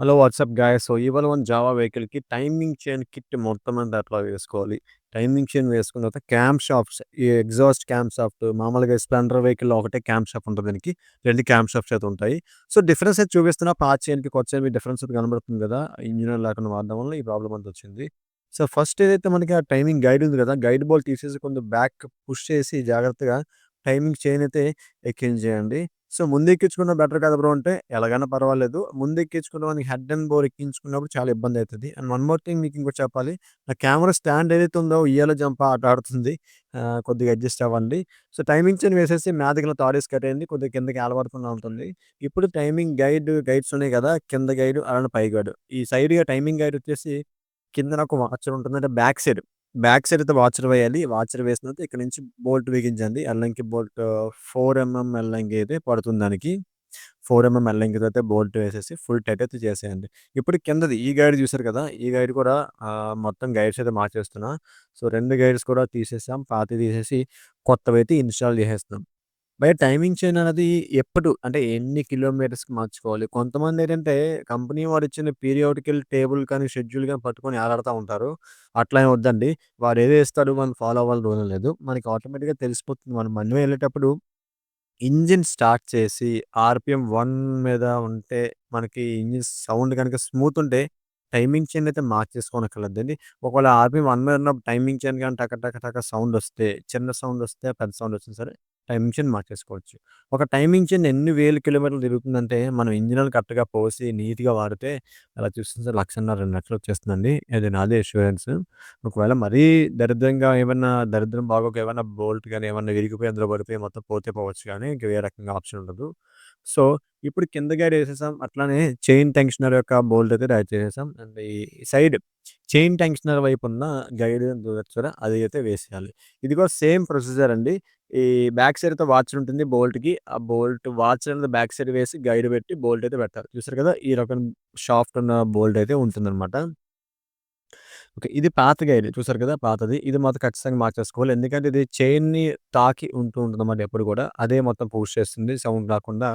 Hello WhatsApp guys. So ఇవాళ మన Java వెహికల్‌కి టైమింగ్ చైన్ కిట్ మొత్తం అంతా ఎట్లా వేసుకోవాలి? టైమింగ్ చైన్ వేసుకున్న తర్వాత క్యామ్ షాఫ్ట్స్, ఈ ఎగ్జాస్ట్ క్యామ్ షాఫ్ట్ మామూలుగా స్ప్లెండర్ వెహికల్‌లో ఒకటే క్యామ్ షాఫ్ట్ ఉంటది దీనికి. 2 క్యామ్ షాఫ్ట్స్ అయితే ఉంటాయి. సో డిఫరెన్స్ అయితే చూపిస్తున్నా. పాత చైన్‌కి కొత్త చైన్‌కి డిఫరెన్స్ అయితే కనబడుతుంది కదా! ఇంజిన్ ఆయిల్ లేకుండా వాడడం వల్ల ఈ ప్రాబ్లమ్ అంతా వచ్చింది. సో ఫస్ట్ ఏదైతే మనకి ఆ టైమింగ్ గైడ్ ఉంది కదా! గైడ్ బాల్ తీసేసి కొంచెం బ్యాక్ పుష్ చేసి జాగ్రత్తగా టైమింగ్ చైన్ అయితే ఎక్కించేయండి. సో, ముందెక్కించుకున్న బెటర్ కదా బ్రో అంటే, ఎలాగైనా పర్వాలేదు. ముందెక్కించుకున్న వానికి హెడ్ అండ్ బోర్ ఎక్కించుకున్నప్పుడు చాలా ఇబ్బందయితది. అండ్ వన్ మోర్ థింగ్ మీకింకోటి చెప్పాలి. నా కెమెరా స్టాండ్ ఏదైతే ఉందో ఉయ్యాల జంప ఆట ఆడుతుంది. కొద్దిగా అడ్జస్ట్ అవ్వండి. సో, టైమింగ్ చైన్ వేసేసి మీదకిలా తాడేసి కట్టేయండి. కొద్దిగా కిందకి ఏలబడకుండా ఉంటుంది. ఇప్పుడు టైమింగ్ గైడ్స్ ఉన్నాయి గదా! కింద గైడు అలానే పై గైడు. ఈ సైడ్‌గా టైమింగ్ గైడ్ వచ్చేసి కిందన ఒక వాచర్ ఉంటుంది. అంటే బ్యాక్ సైడ్ అయితే వాచర్ వేయాలి. వాచర్ వేసిన తర్వాత ఇక్కడ నుంచి బోల్ట్ బిగించండి. ఎల్లంకి బోల్ట్ 4 ఎల్లంకి అయితే పడుతుంది దానికి. 4 ఎల్లంకితో బోల్ట్ వేసేసి ఫుల్ టైట్ అయితే చేసేయండి. ఇప్పుడు కిందది ఈ గైడ్ చూసారు కదా! ఈ గైడ్ కూడా మొత్తం గైడ్స్ అయితే మార్చేస్తున్నా. సో, 2 గైడ్స్ కూడా తీసేసాం. పాతయి తీసేసి కొత్తవైతే ఇన్‌స్టాల్ చేసేస్తున్నాం. టైమింగ్ చైన్ అనేది అంటే ఎన్ని కిలోమీటర్స్‌కి మార్చుకోవాలి. కొంతమందేంటంటే కంపెనీ వాడిచ్చిన పీరియాడికల్ టేబుల్ కానీ, షెడ్యూల్ గాని పట్టుకొని ఏలాడుతా ఉంటారు. అట్లా ఏం వద్దండి. వాడేదో ఇస్తాడు మనం ఫాలో అవ్వాలని రూల్ ఏం లేదు. మనకి ఆటోమేటిక్‌గా తెలిసిపోతుంది. మనం బండి వెళ్ళేటప్పుడు ఇంజిన్ స్టార్ట్ చేసి ఆర్‌పిఎం 1 మీద ఉంటే మనకి ఇంజిన్ సౌండ్ గనుక స్మూత్ ఉంటే టైమింగ్ చైన్ అయితే మార్చేసుకోనక్కర్లేదండి. ఒకవేళ ఆర్‌పిఎం 1 మీద ఉన్నప్పుడు టైమింగ్ చైన్ గాని టక టక టక సౌండ్ వస్తే, చిన్న సౌండ్ వస్తే, పెద్ద సౌండ్ వచ్చినా సరే టైమింగ్ చైన్ మార్చేసుకోవచ్చు. ఒక టైమింగ్ చైన్ ఎన్ని వేల కిలోమీటర్లు తిరుగుతుందంటే మనం ఇంజిన్ ఆయిల్ కరెక్ట్‌గా పోసి నీట్‌గా వాడితే అలా చూస్తుంటే 1,50,000 2,00,000 వచ్చేస్తుందండి. అది నాదే అష్యూరెన్స్. ఒకవేళ మరీ దరిద్రం బాగోక ఏమన్నా బోల్ట్ గాని ఏమన్నా విరిగిపోయి అందులో పడిపోయి మొత్తం పోతే పోవచ్చు గానీ, ఇంక వేరే రకంగా ఆప్షన్ ఉండదు. సో, ఇప్పుడు కింద గైడ్ ఏసేసాం. అట్లానే చైన్ టెన్షనర్ యొక్క బోల్ట్ అయితే టైట్ చేసేసాం. అండ్ ఈ సైడ్ చైన్ టెన్షనర్ వైపున్న గైడ్ చూసారా? అది అయితే వేసేయాలి. ఇది కూడా సేమ్ ప్రొసీజర్ అండి. ఈ బ్యాక్ సైడ్‌తో వాచర్ ఉంటుంది బోల్ట్‌కి. ఆ బోల్ట్ వాచర్ అనేది బ్యాక్ సైడ్ వేసి గైడ్ పెట్టి బోల్ట్ అయితే పెట్టాలి. చూసారు కదా! ఈ రకం షాఫ్ట్ ఉన్న బోల్ట్ అయితే ఉంటుందన్నమాట. ఓకే. ఇది పాత గైడ్ చూసారు కదా! పాతది. ఇది మాత్రం ఖచ్చితంగా మార్చేసుకోవాలి. ఎందుకంటే ఇది చైన్‌ని తాకి ఉంటూ ఉంటుందన్నమాట ఎప్పుడు కూడా. అదే మొత్తం పుష్ చేస్తుంది. సౌండ్ రాకుండా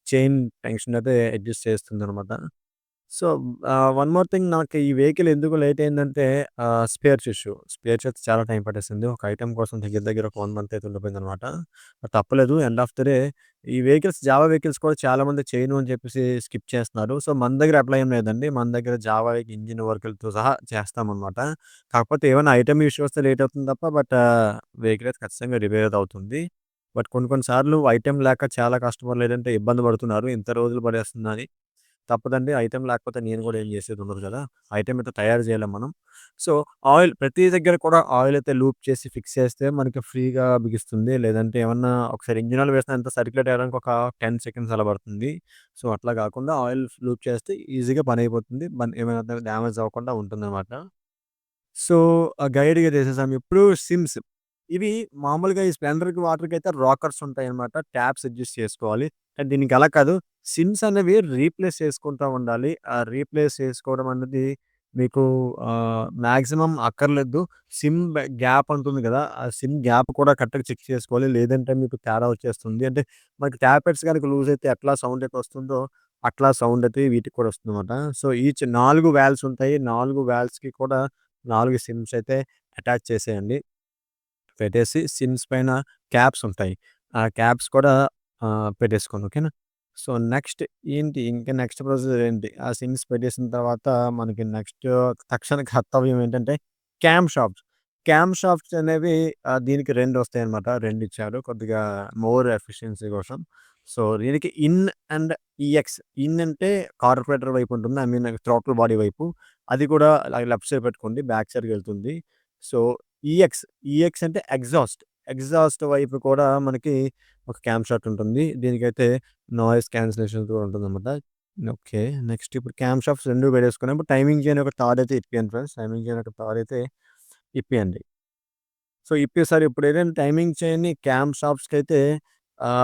చైన్ టెన్షన్ అయితే అడ్జస్ట్ చేస్తుందన్నమాట. సో, వన్ మోర్ థింగ్ నాకు ఈ వెహికల్ ఎందుకు లేట్ అయిందంటే స్పేర్స్ ఇష్యూ. స్పేర్స్ అయితే చాలా టైం పట్టేసింది. ఒక ఐటెమ్ కోసం దగ్గర దగ్గర ఒక 1 మంత్ అయితే ఉండిపోయిందనమాట. బట్ తప్పలేదు. ఎండ్ ఆఫ్ ద డే ఈ జావా వెహికల్స్ కూడా చాలామంది చేయను అని చెప్పేసి స్కిప్ చేస్తున్నారు. సో, మన దగ్గర అట్లా ఏం లేదండి. మన దగ్గర జావా ఇంజిన్ వర్కులతో సహా చేస్తామనమాట. కాకపోతే ఏమైనా ఐటెమ్ ఇష్యూ వస్తే లేట్ అవుతుంది తప్ప వెహికల్ అయితే ఖచ్చితంగా రిపేర్ అయితే అవుతుంది. బట్ కొన్ని కొన్ని సార్లు ఐటెమ్ లేక చాలా కస్టమర్లు ఏంటంటే ఇబ్బంది పడుతున్నారు. ఇంత రోజులు పడేస్తుందని. తప్పదండి. ఐటెమ్ లేకపోతే నేను గూడా ఏం జేసేదుండదు గదా! ఐటెమ్ అయితే తయారు జేయలేం మనం. సో, ప్రతి దగ్గర కూడా ఆయిల్ అయితే లూప్ చేసి ఫిక్స్ చేస్తే మనకి ఫ్రీగా బిగిస్తుంది. లేదంటే ఏమన్నా ఒకసారి ఇంజిన్ ఆయిల్ వేసిన అంతా సర్క్యులేట్ అవ్వడానికి ఒక 10 సెకండ్స్ అలా పడుతుంది. సో, అట్లా గాకుండా ఆయిల్ లూప్ చేస్తే ఈజీగా పనయిపోతుంది. ఏమైనా డ్యామేజ్ అవ్వకుండా ఉంటుందనమాట. సో, గైడ్‌గా చేసేసాం. ఇప్పుడు సిమ్స్. ఇవి మామూలుగా ఈ స్ప్లెండర్‌కి, వాటర్‌కయితే రాకర్స్ ఉంటాయన్నమాట. ట్యాప్స్ అడ్జస్ట్ చేసుకోవాలి. కానీ దీనికి అలా కాదు. సిమ్స్ అనేవి రీప్లేస్ చేసుకుంటా ఉండాలి. ఆ రీప్లేస్ చేసుకోవడం అన్నది మీకు మాక్సిమం అక్కర్లేదు. గ్యాప్ ఉంటుంది గదా! ఆ సిమ్ గ్యాప్ కూడా కరెక్ట్‌గా చెక్ చేసుకోవాలి. లేదంటే మీకు తేడా వచ్చేస్తుంది. అంటే మనకి ట్యాపెట్స్ గనుక లూజ్ అయితే ఎట్లా సౌండ్ అయితే వస్తుందో, అట్లా సౌండ్ అయితే వీటికి కూడా వస్తుందన్నమాట. సో, ఈచ్ 4 వాల్వ్స్ ఉంటాయి. 4 వాల్వ్స్‌కి కూడా 4 సిమ్స్ అయితే అటాచ్ చేసేయండి. పెట్టేసి సిమ్స్ పైన క్యాప్స్ ఉంటాయి. ఆ క్యాప్స్ కూడా పెట్టేసుకోండి. ఓకేనా? సో, నెక్స్ట్ ప్రొసీజర్ ఏంటి? ఆ సిమ్స్ పెట్టేసిన తర్వాత మనకి తక్షణ కర్తవ్యం ఏంటంటే క్యామ్ షాఫ్ట్స్. క్యామ్ షాఫ్ట్స్ అనేవి దీనికి 2 వస్తాయన్నమాట. 2 ఇచ్చారు. కొద్దిగా మోర్ ఎఫిషియన్సీ కోసం. సో, దీనికి ఇన్ అండ్ ఈఎక్స్. ఇన్ అంటే కార్బొరేటర్ వైపు ఉంటుంది. థ్రాటిల్ బాడీ వైపు. అది కూడా లెఫ్ట్ సైడ్ పెట్టుకోండి. బ్యాక్ సైడ్‌కెళ్తుంది. So, EX. ఈఎక్స్ అంటే ఎగ్జాస్ట్. ఎగ్జాస్ట్ వైపు కూడా మనకి ఒక క్యామ్ షాఫ్ట్ ఉంటుంది. దీనికైతే నాయిస్ క్యాన్సిలేషన్ కూడా ఉంటుందన్నమాట. ఓకే. నెక్స్ట్ ఇప్పుడు క్యామ్ షాఫ్ట్స్ 2 పెట్టేసుకున్నాం. టైమింగ్ చైన్ ఒక తాడైతే ఇప్పియండి ఫ్రెండ్స్. టైమింగ్ చైన్ ఒక తాడైతే ఇప్పియండి. సో, ఇప్పేసారు. ఇప్పుడేంటంటే టైమింగ్ చైన్‌ని క్యామ్ షాఫ్ట్స్‌కైతే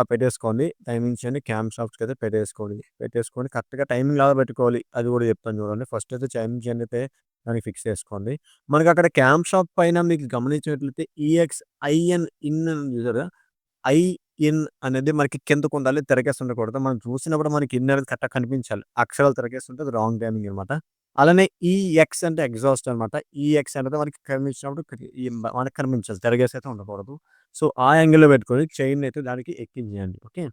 పెట్టేసుకోండి. టైమింగ్ చైన్‌ని క్యామ్ షాఫ్ట్స్‌కైతే పెట్టేసుకోండి. పెట్టేసుకొని కరెక్ట్‌గా టైమింగ్ లాగా పెట్టుకోవాలి. అది కూడా చెప్తాను చూడండి. ఫస్ట్ అయితే టైమింగ్ చైన్ అయితే దానికి ఫిక్స్ చేసుకోండి. మనకక్కడ క్యామ్ షాఫ్ట్ పైన మీకు గమనించినట్లయితే ఈఎక్స్ఐఎన్ ఇన్ అని చూసారా? ఇన్ అనేది మనకి కిందకుండాలి. తిరగేసి ఉండకూడదు. మనం చూసినప్పుడు మనకి ఇన్ అనేది కరెక్ట్‌గా కనిపించాలి. అక్షరాలు తిరగేస్తుంటే అది రాంగ్ టైమింగ్ అనమాట. అలానే ఈఎక్స్ అంటే ఎగ్జాస్ట్ అనమాట. ఈఎక్స్ అనేది మనకి కనిపించినప్పుడు ఈ మనకు కనిపించాలి. తిరగేసైతే ఉండకూడదు. సో, ఆ యాంగిల్‌లో పెట్టుకొని చైన్‌నయితే దానికి ఎక్కించేయండి. ఓకే.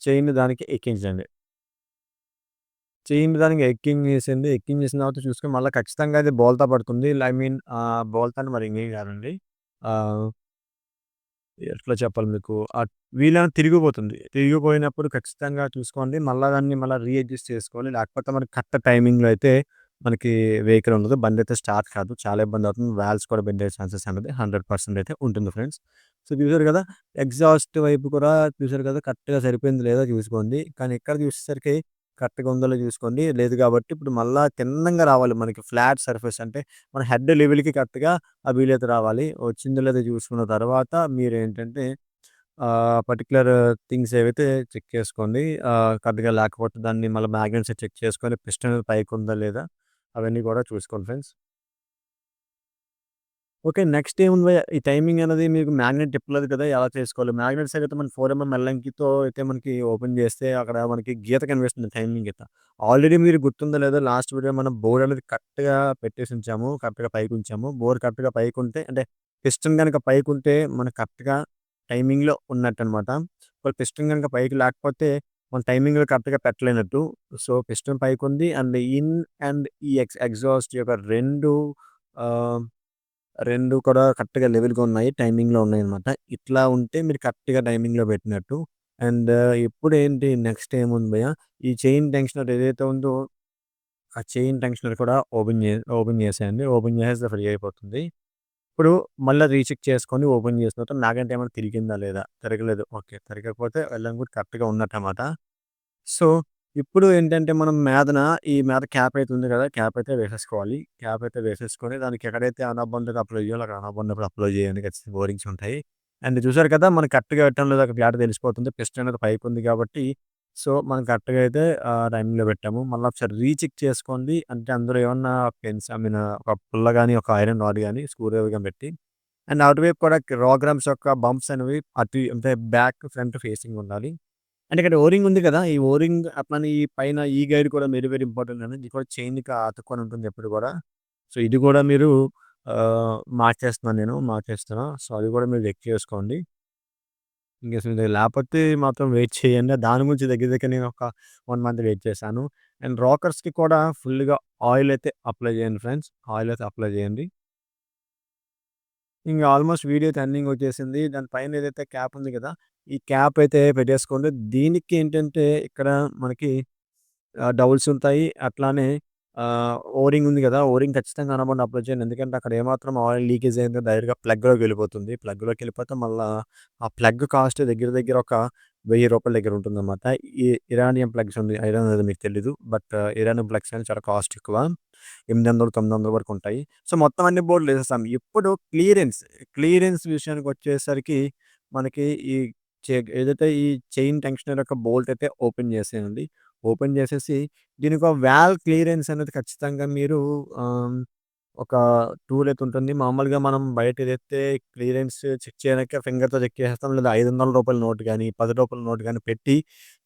చైన్‌ని దానికి ఎక్కించండి. చైన్ దానికి ఎక్కించేసింది. ఎక్కించేసిన తర్వాత చూసుకొని మళ్ళా ఖచ్చితంగా అది బోల్తా పడుతుంది. ఐ మీన్ బోల్తా అంటే మరి ఇంకేం కాదండి. ఆహ్ ఎట్లా చెప్పాలి మీకు? వీలైనంత తిరిగిపోతుంది. తిరిగిపోయినప్పుడు ఖచ్చితంగా చూసుకోండి. మళ్ళా దాన్ని మళ్ళా రీఅడ్జస్ట్ చేసుకోవాలి. లేకపోతే మనకి కరెక్ట్ టైమింగ్‌లో అయితే మనకి వెహికల్ ఉండదు. బండయితే స్టార్ట్ కాదు. చాలా ఇబ్బందవుతుంది. వాల్వ్స్ కూడా బెండ్ అయ్యే ఛాన్సెస్ అనేది 100% అయితే ఉంటుంది ఫ్రెండ్స్. సో, చూసారు కదా! ఎగ్జాస్ట్ వైపు కూడా చూసారు కదా! కరెక్ట్‌గా సరిపోయిందో లేదో చూసుకోండి. కానీ ఇక్కడ చూసేసరికి కరెక్ట్‌గా ఉందో లేదో చూసుకోండి. లేదు కాబట్టి ఇప్పుడు మళ్ళా తిన్నంగా రావాలి మనకి ఫ్లాట్ సర్ఫేస్ అంటే మన హెడ్ లెవెల్‌కి కరెక్ట్‌గా ఆ వీలైతే రావాలి. వచ్చిందో లేదో చూసుకున్న తర్వాత మీరేంటంటే పర్టిక్యులర్ థింగ్స్ ఏవైతే చెక్ చేసుకోండి. కరెక్ట్‌గా లేకపోతే దాన్ని మళ్ళీ మ్యాగ్నెట్స్ చెక్ చేసుకొని పిస్టన్ అనేది పైకుందా లేదా అవన్నీ కూడా చూసుకోండి ఫ్రెండ్స్. ఓకే. నెక్స్ట్ ఏముంది భయ్యా ఈ టైమింగ్ అనేది మీకు మ్యాగ్నెట్ తిప్పలేదు కదా! ఎలా చేసుకోవాలి? మ్యాగ్నెట్స్ అయితే మనకి 4 ఎల్ఎంకితో అయితే మనకి ఓపెన్ చేస్తే అక్కడ మనకి గీత కనిపిస్తుంది టైమింగ్ గీత. ఆల్రెడీ మీరు గుర్తుందో లేదో లాస్ట్ వీడియో మనం బోర్డ్ అనేది కరెక్ట్‌గా పెట్టేసి ఉంచాము. కరెక్ట్‌గా పైకుంచాము. బోర్డ్ కరెక్ట్‌గా పైకుంటే అంటే పిస్టన్ గనక పైకుంటే మనకు కరెక్ట్‌గా టైమింగ్‌లో ఉన్నట్టనమాట. ఒకవేళ పిస్టన్ గనక పైకి లేకపోతే మనం టైమింగ్‌లో కరెక్ట్‌గా పెట్టలేనట్టు. సో, పిస్టన్ పైకుంది అండ్ ఇన్ అండ్ ఈ ఎగ్జాస్ట్ యొక్క 2 ఆహ్ 2 కూడా కరెక్ట్‌గా లెవెల్‌గా ఉన్నాయి. టైమింగ్‌లో ఉన్నాయన్నమాట. ఇట్లా ఉంటే మీరు కరెక్ట్‌గా టైమింగ్‌లో పెట్టినట్టు. అండ్ ఇప్పుడేంటి నెక్స్ట్ ఏముంది భయ్యా, ఈ చైన్ టెన్షనర్ ఏదైతే ఉందో, ఆ చైన్ టెన్షనర్ కూడా ఓపెన్ చేసేయండి. ఓపెన్ చేసేస్తే ఫ్రీ అయిపోతుంది. ఇప్పుడు మళ్ళా రీచెక్ చేసుకొని ఓపెన్ చేసిన తర్వాత మ్యాగ్నెట్ ఏమైనా తిరిగిందా లేదా? తిరగలేదు. ఓకే. తిరగకపోతే ఎల్ఎం కూడా కరెక్ట్‌గా ఉన్నట్టన్నమాట. సో, ఇప్పుడు ఏంటంటే మనం ఈ మీద క్యాప్ అయితే ఉంది కదా! క్యాప్ అయితే వేసేసుకోవాలి. క్యాప్ అయితే వేసేసుకొని దానికి ఎక్కడైతే అనాబండగా అప్లై చేయాలో అక్కడ అనాబండ అప్లై చేయండి. ఖచ్చితంగా ఓరింగ్స్ ఉంటాయి. అండ్ చూసారు కదా! మనకు కరెక్ట్‌గా పెట్టడం లేదో అక్కడ క్లారిటీ తెలిసిపోతుంది. పిస్టన్ అనేది పైకుంది కాబట్టి, సో, మనం కరెక్ట్‌గా అయితే టైమింగ్‌లో పెట్టాము. మళ్ళీ ఒకసారి రీచెక్ చేసుకోండి. అంటే అందులో ఏమన్నా ఐ మీన్ ఒక పుల్ల గాని, ఒక ఐరన్ రాడ్ గాని, స్క్రూ డ్రైవర్ గాని పెట్టి అండ్ అటువైపు కూడా రాగ్రామ్స్ యొక్క బంప్స్ అనేవి అంటే బ్యాక్, ఫ్రంట్ ఫేసింగ్ ఉండాలి. అంటే ఇక్కడ ఓరింగ్ ఉంది కదా! ఈ ఓరింగ్ అట్లనే ఈ పైన ఈ గైడ్ కూడా వెరీ, వెరీ ఇంపార్టెంట్ అండి. ఇది కూడా చైన్‌కి అతుక్కొని ఉంటుంది ఎప్పుడు కూడా. సో, ఇది కూడా మీరు మార్చేస్తున్నాను నేను. మార్చేస్తున్నా. సో, అది కూడా మీరు చెక్ చేసుకోండి. ఇన్‌కేస్ మీ దగ్గర లేపోతే మాత్రం వెయిట్ చేయండి. దాని గురించి దగ్గర, దగ్గర నేను ఒక 1 మంత్ వెయిట్ చేశాను. అండ్ రాకర్స్‌కి కూడా ఫుల్‌గా ఆయిల్ అయితే అప్లై చేయండి ఫ్రెండ్స్. ఆయిల్ అయితే అప్లై చేయండి. ఇంక ఆల్మోస్ట్ వీడియో అయితే ఎండింగ్ వచ్చేసింది. దాని పైన ఏదైతే క్యాప్ ఉంది కదా! ఈ క్యాప్ అయితే పెట్టేసుకోండి. దీనికి ఏంటంటే ఇక్కడ మనకి డౌల్స్ ఉంటాయి. అట్లానే ఓరింగ్ ఉంది గదా! ఓరింగ్ ఖచ్చితంగా అనబడిన అప్లై చేయండి. ఎందుకంటే అక్కడ ఏమాత్రం ఆయిల్ లీకేజ్ అయిందో డైరెక్ట్‌గా ప్లగ్‌లోకి వెళ్ళిపోతుంది. ప్లగ్‌లోకెళ్ళిపోతే మళ్ళా ఆ ప్లగ్ కాస్ట్ దగ్గర దగ్గర ఒక రూ. 1000 దగ్గర ఉంటుందన్నమాట. ఈ ఇరానియం ప్లగ్స్ ఉంది. ఐరన్ అనేది మీకు తెలీదు. బట్ ఇరానియం ప్లగ్స్ అనేవి చాలా కాస్ట్ ఎక్కువ. 800, 900 వరకు ఉంటాయి. సో, మొత్తం అన్ని బోర్డ్‌లు ఏసేసాం. ఇప్పుడు క్లియరెన్స్ విషయానికొచ్చేసరికి మనకి ఈ ఏదైతే ఈ చైన్ టెన్షనర్ యొక్క బోల్ట్ అయితే ఓపెన్ చేసేయండి. ఓపెన్ చేసేసి దీనికొక క్లియరెన్స్ అనేది ఖచ్చితంగా మీరు ఆహ్, ఒక టూల్ అయితే ఉంటుంది. మామూలుగా మనం బయట ఏదైతే క్లియరెన్స్ చెక్ చేయడానికి ఫింగర్‌తో చెక్ చేసేస్తాం. లేదా రూ. 500 నోట్ గాని, రూ. 10 నోట్ గాని పెట్టి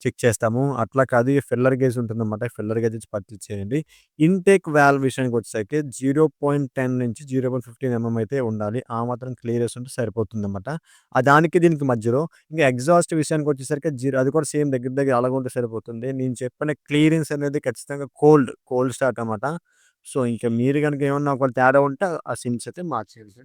చెక్ చేస్తాము. అట్లా కాదు ఈ ఫిల్లర్ గేజ్ ఉంటుందన్నమాట. ఫిల్లర్ గేజ్ ఇచ్చి పర్చేజ్ చేయండి. ఇన్‌టేక్ వాల్వ్ విషయానికొచ్చేసరికి 0.10 నుంచి 0.15 అయితే ఉండాలి. ఆ మాత్రం క్లియరెన్స్ ఉంటే సరిపోతుందన్నమాట. దానికి దీనికి మధ్యలో ఇంకా ఎగ్జాస్ట్ విషయానికొచ్చేసరికి అది కూడా సేమ్ దగ్గర దగ్గర అలాగే ఉంటే సరిపోతుంది. నేను చెప్పిన క్లియరెన్స్ అనేది ఖచ్చితంగా కోల్డ్ స్టార్ట్ అన్నమాట. సో, ఇంక మీరు గనుక ఏమన్నా ఒకవేళ తేడా ఉంటే ఆ సిమ్స్ అయితే మార్చేయండి.